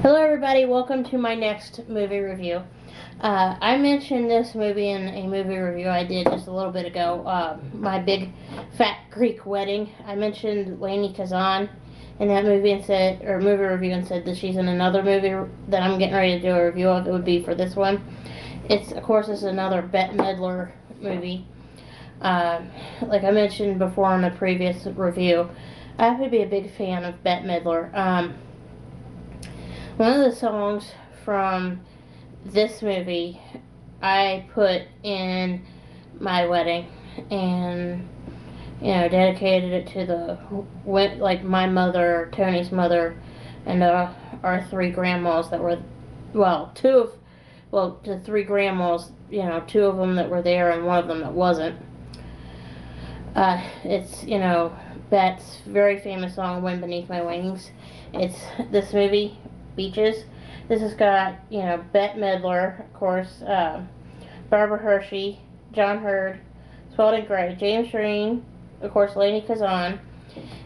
Hello everybody, welcome to my next movie review. I mentioned this movie in a movie review I did just a little bit ago, My Big Fat Greek Wedding. I mentioned Lainie Kazan in that movie and said, or movie review, and said that she's in another movie that I'm getting ready to do a review of. It would be for this one. Of course, it's another Bette Midler movie. Like I mentioned before in a previous review, I happen to be a big fan of Bette Midler. One of the songs from this movie I put in my wedding, and dedicated it to my mother, Tony's mother, and our three grandmas that were, the three grandmas, two of them that were there and one of them that wasn't. It's Bette's very famous song, "Wind Beneath My Wings." It's this movie, Beaches. This has got, Bette Midler, of course, Barbara Hershey, John Hurd, Spalding Gray, James Green, of course, Lainie Kazan.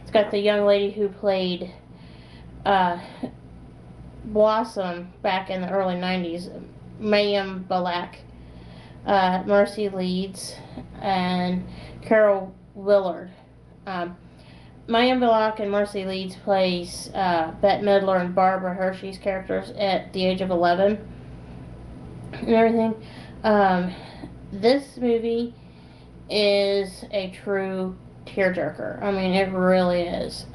It's got the young lady who played Blossom back in the early 90s, Mayim Balak, Mercy Leeds, and Carol Willard. Mayim Balak and Mercy Leeds plays Bette Midler and Barbara Hershey's characters at the age of 11 and everything. This movie is a true tearjerker. I mean, it really is.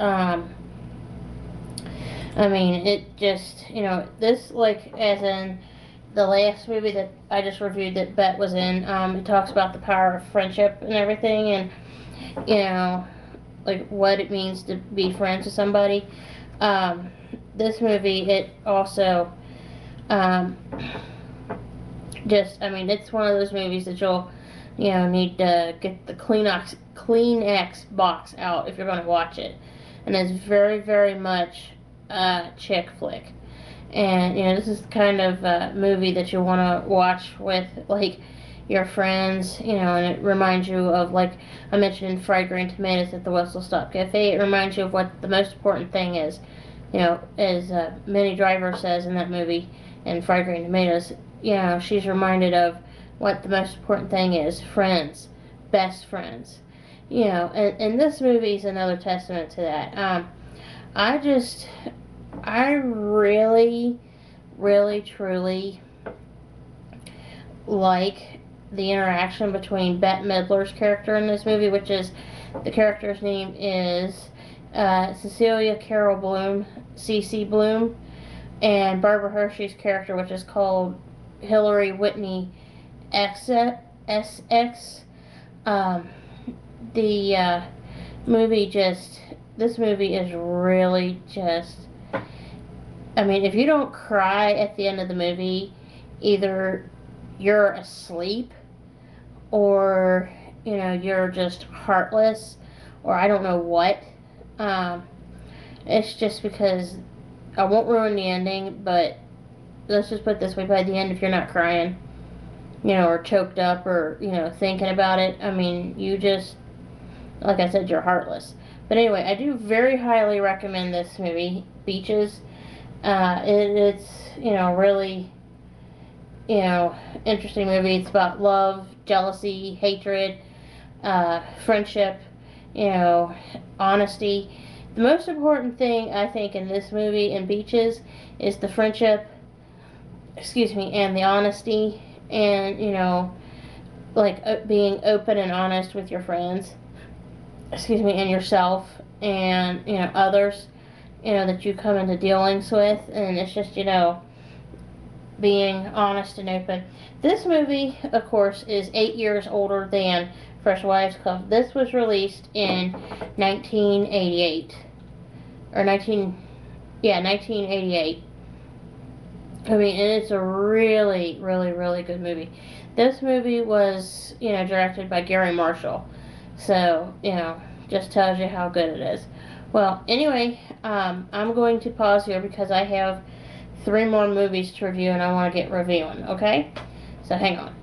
It just, this, as in the last movie that I just reviewed that Bette was in, it talks about the power of friendship and everything, and, what it means to be friends with somebody. This movie, it also, it's one of those movies that you'll, need to get the Kleenex box out if you're going to watch it. And it's very, very much a chick flick. And, this is the kind of movie that you want to watch with, your friends, and it reminds you of, like I mentioned, fried green tomatoes at the Whistle Stop Cafe. It reminds you of what the most important thing is, as Minnie Driver says in that movie, in Fried Green Tomatoes, she's reminded of what the most important thing is: friends, best friends, and this movie is another testament to that. I really, really, truly like the interaction between Bette Midler's character in this movie, which is, the character's name is Cecilia Carol Bloom, C.C. Bloom, and Barbara Hershey's character, which is called Hillary Whitney S.X. This movie is really just, if you don't cry at the end of the movie, either you're asleep, or you're just heartless, or I don't know what. It's just because I won't ruin the ending, but let's just put it this way: by the end, if you're not crying, or choked up, or thinking about it, you just, like I said, you're heartless. But anyway, I do very highly recommend this movie, Beaches. It's really interesting movie. It's about love, jealousy, hatred, friendship, honesty. The most important thing, I think, in this movie, in Beaches, is the friendship, and the honesty, and, being open and honest with your friends, and yourself, and, others, that you come into dealings with, and it's just, being honest and open. This movie, of course, is 8 years older than Fresh Wives Club. This was released in 1988. Or 1988. And it's a really, really, really good movie. This movie was, directed by Gary Marshall. So, just tells you how good it is. Well, anyway, I'm going to pause here because I have 3 more movies to review and I want to get reviewing, okay? So hang on.